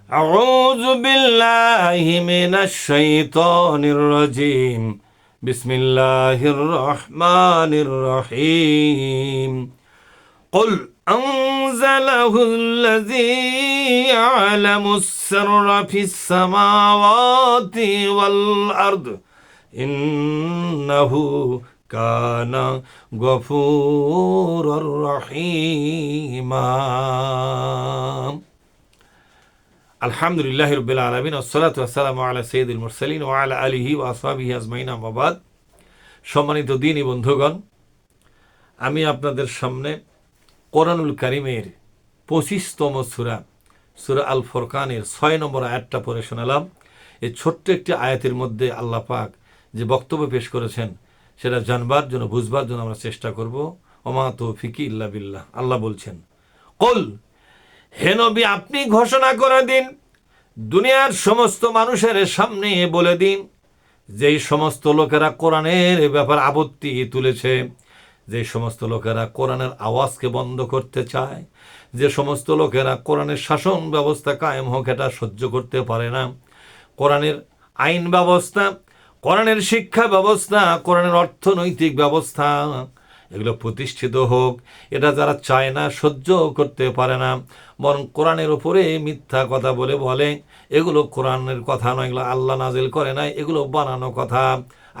أعوذ بالله من الشيطان الرجيم. بسم الله الرحمن الرحيم. قل أنزله الذي يعلم السر في السماوات والأرض إنه كان غفورا رحيما. আলহামদুলিল্লাহি রাব্বিল আলামিন ওয়াসসালাতু ওয়াসসালামু আলা সাইয়্যিদিল মুরসালিন ওয়া আলা আলিহি ওয়া আসহাবিহি আজমাইন, আম্মা বাদ। সম্মানিত দ্বীনী বন্ধুগণ, আমি আপনাদের সামনে কোরআনুল কারীমের 25তম সূরা সূরা আল ফুরকানের 6 নম্বর আয়াতটা পড়ে শোনালাম। এই ছোট্ট একটি আয়াতের মধ্যে আল্লাহ পাক যে বক্তব্য পেশ করেছেন সেটা জানবার জন্য, বুঝবার জন্য আমরা চেষ্টা করব। ওমা তৌফিকি ইল্লা বিল্লাহ। আল্লাহ বলছেন, কুল, হে নবী, আপনি ঘোষণা করে দিন, দুনিয়ার সমস্ত মানুষের সামনে বলে দিন, যেই সমস্ত লোকেরা কোরআনের ব্যাপার আপত্তি তুলেছে, যে সমস্ত লোকেরা কোরআনের আওয়াজকে বন্ধ করতে চায়, যে সমস্ত লোকেরা কোরআনের শাসন ব্যবস্থা কায়েম হোক এটা সহ্য করতে পারে না, কোরআনের আইন ব্যবস্থা, কোরআনের শিক্ষা ব্যবস্থা, কোরআনের অর্থনৈতিক ব্যবস্থা এগুলো প্রতিষ্ঠিত হোক, এটা যারা চায় না, সহ্য করতে পারে না, বরং কোরআনের উপরে মিথ্যা কথা বলে এগুলো কোরআনের কথা নয়, এগুলো আল্লাহ নাজিল করে নাই, এগুলো বানানো কথা,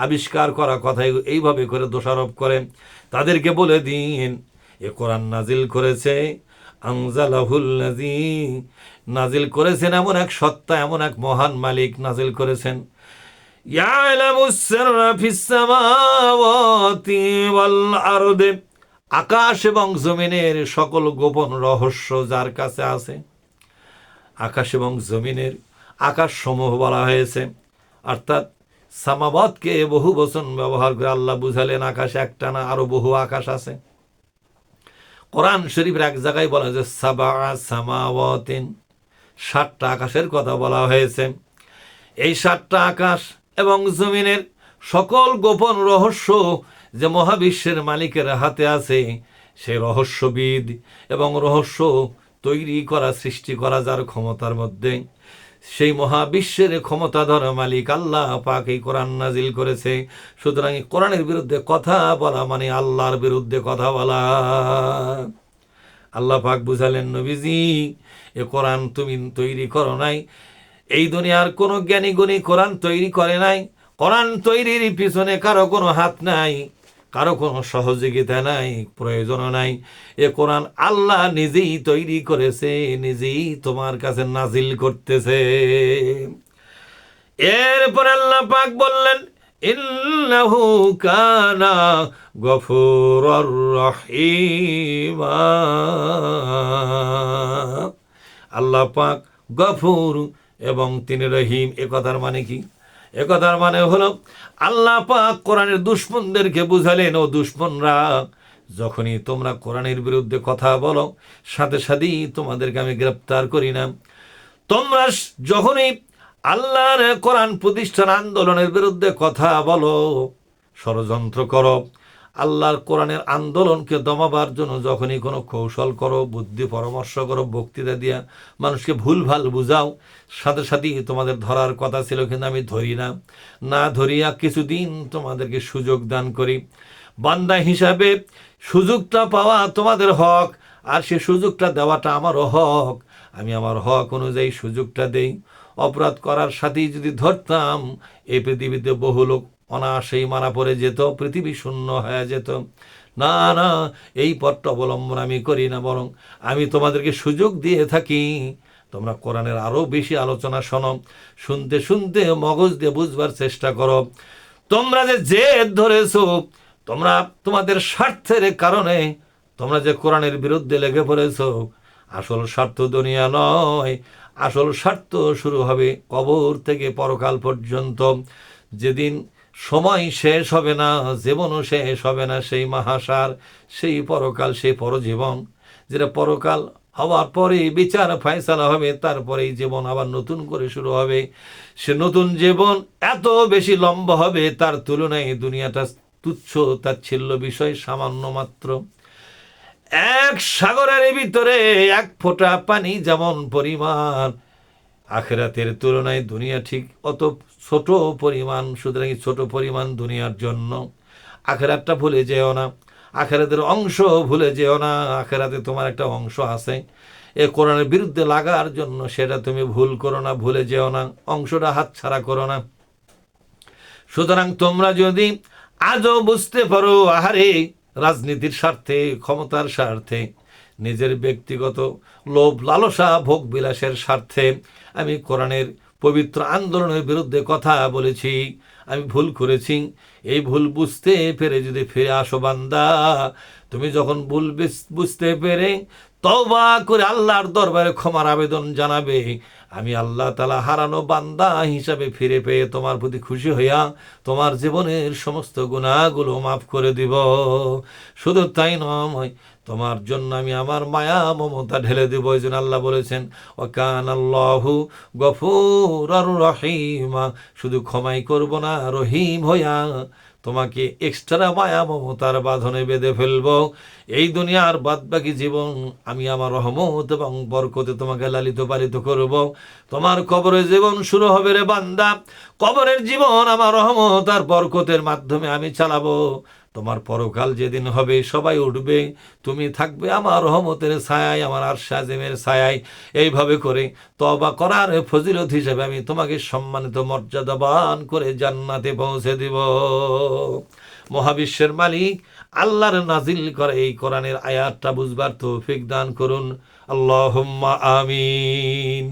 আবিষ্কার করা কথা, এইভাবে করে দোষারোপ করে, তাদেরকে বলে দিন এ কোরআন নাজিল করেছে আনজালাহুল্লাযী, নাজিল করেছেন এমন এক সত্তা, এমন এক মহান মালিক নাজিল করেছেন। ইয়ালামুস সিররা ফিস সামাওয়াতি ওয়াল আরদি, আকাশ এবং জমিনের সকল গোপন রহস্য যার কাছে আছে। আকাশ এবং জমিনের, আকাশ সমূহ বলা হয়েছে, অর্থাৎ সামাওয়াতকে বহু বচন ব্যবহার করে আল্লাহ বুঝালেন আকাশে একটা না, আরো বহু আকাশ আছে। কোরআন শরীফের এক জায়গায় বলা হয়েছে সাবা সামাওয়াতিন, 7টা আকাশের কথা বলা হয়েছে। এই 7টা আকাশ এবং জমিনের সকল গোপন রহস্য যে মহাবিশ্বের মালিকের হাতে আছে, সে রহস্যবিদ এবং রহস্য তৈরি করা, সৃষ্টি করা যার ক্ষমতার মধ্যে, সেই মহাবিশ্বের ক্ষমতাধর মালিক আল্লাহ পাক এই কোরআন নাজিল করেছে। সুতরাং কোরআনের বিরুদ্ধে কথা বলা মানে আল্লাহর বিরুদ্ধে কথা বলা। আল্লাহ পাক বুঝালেন, নবীজি, এ কোরআন তুমি তৈরি করো নাই, এই দুনিয়ার কোনো জ্ঞানী গুণী কোরআন তৈরি করে নাই, কোরআন তৈরির পিছনে কারো কোনো হাত নাই, কারো কোনো সহযোগিতা নাই, প্রয়োজন নাই। এ কোরআন আল্লাহ নিজেই তৈরি করেছে, নিজেই তোমার কাছে নাজিল করতেছে। এরপর আল্লাহ পাক বললেন, ইন্নাহু কানা গফুরুর রহিমা। আল্লাহ পাক গফুর এবং তিনি রহিম। এ কথার মানে কি? এ কথার মানে হলো আল্লাহ পাক কোরআনের দুশমনদেরকে বুঝালেন, ও দুশমনরা, যখনই তোমরা কোরআনের বিরুদ্ধে কথা বলো, সাথে সাথেই তোমাদেরকে আমি গ্রেপ্তার করি না। তোমরা যখনই আল্লাহর কোরআন প্রতিষ্ঠান আন্দোলনের বিরুদ্ধে কথা বলো, ষড়যন্ত্র করো, আল্লাহর কোরআনের আন্দোলনকে দমাবার জন্য যখনই কোনো কৌশল করো, বুদ্ধি পরামর্শ করো, বক্তৃতা দিয়া মানুষকে ভুলভাল বুঝাও, সাথে সাথেই তোমাদের ধরার কথা ছিল, কিন্তু আমি ধরি না ধরিয়া কিছুদিন তোমাদেরকে সুযোগ দান করি। বান্দা হিসাবে সুযোগটা পাওয়া তোমাদের হক, আর সে সুযোগটা দেওয়াটা আমারও হক। আমি আমার হক অনুযায়ী সুযোগটা দেই। অপরাধ করার সাথেই যদি ধরতাম, এই পৃথিবীতে বহু লোক অনায়াসেই মারা পড়ে যেত, পৃথিবী শূন্য হয়ে যেত। না, এই পথটা অবলম্বন আমি করি না, বরং আমি তোমাদেরকে সুযোগ দিয়ে থাকি। তোমরা কোরআনের আরো বেশি আলোচনা শোনো, শুনতে শুনতে মগজ দিয়ে বুঝবার চেষ্টা করো। তোমরা যে জেদ ধরেছো, তোমরা তোমাদের স্বার্থের কারণে তোমরা যে কোরআনের বিরুদ্ধে লেগে পড়েছো, আসল স্বার্থ দুনিয়া নয়, আসল স্বার্থ শুরু হবে কবর থেকে পরকাল পর্যন্ত। যেদিন সময় শেষ হবে না, জীবনও শেষ হবে না, সেই মহাসার, সেই পরকাল, সেই পরজীবন, যেটা পরকাল হওয়ার পরে বিচার ফায়সালা হবে, তারপরেই জীবন আবার নতুন করে শুরু হবে। সে নতুন জীবন এত বেশি লম্বা হবে, তার তুলনায় দুনিয়াটা তুচ্ছ তাচ্ছিল্য বিষয়, সামান্য মাত্র। এক সাগরের ভিতরে এক ফোঁটা পানি যেমন পরিমাণ, আখেরাতের তুলনায় দুনিয়া ঠিক অত ছোট পরিমাণ, সুতরাং এই ছোট পরিমাণ দুনিয়ার জন্য আখেরাতটা ভুলে যেও না, আখেরাতের অংশ ভুলে যেও না। আখেরাতে তোমার একটা অংশ আছে, এ কোরআনের বিরুদ্ধে লাগার জন্য সেটা তুমি ভুল করো না, ভুলে যেও না, অংশটা হাতছাড়া করো না। সুতরাং তোমরা যদি আজও বুঝতে পারো, আহারে রাজনীতির স্বার্থে, ক্ষমতার স্বার্থে, নিজের ব্যক্তিগত লোভ লালসা ভোগ বিলাসের স্বার্থে আমি কোরআনের পবিত্র আন্দোলনের বিরুদ্ধে কথা বলেছি, আমি ভুল করেছি, এই ভুল বুঝতে পেরে যদি ফিরে আসো বান্দা, তুমি যখন ভুল বুঝতে পেরে তওবা করে আল্লাহর দরবারে ক্ষমার আবেদন জানাবে, আমি আল্লাহ তাআলা হারানো বান্দা হিসাবে ফিরে পেয়ে তোমার প্রতি খুশি হইয়া তোমার জীবনের সমস্ত গুনাহগুলো মাফ করে দিব। শুধু তাই নয়, তোমার জন্য আমি আমার মায়া মমতা ঢেলে দিব। এই জন্য আল্লাহ বলেছেন, ওয়াকানাল্লাহু গফুরার রহিমা, শুধু ক্ষমাই করব না, রহিম হইয়া তোমাকে এক্সট্রা মায়া মমতার বাঁধনে বেঁধে ফেলবো। এই দুনিয়ার বাদ বাকি জীবন আমি আমার রহমত এবং বরকতে তোমাকে লালিত পালিত করব। তোমার কবরের জীবন শুরু হবে রে বান্দা, কবরের জীবন আমার রহমত আর বরকতের মাধ্যমে আমি চালাবো। তোমার পরকাল যেদিন হবে সবাই উঠবে, তুমি থাকবে আমার রহমতের ছায়ায়, আমার আরশে আজিমের ছায়ায়। এইভাবে করে তওবা করার ফজিলত হিসেবে আমি তোমাকে সম্মানিত মর্যাদাবান করে জান্নাতে পৌঁছে দিব। মহাবিশ্বের মালিক আল্লাহর নাজিল করে এই কোরআনের আয়াতটা বুঝবার তৌফিক দান করুন। আল্লাহুম্মা আমিন।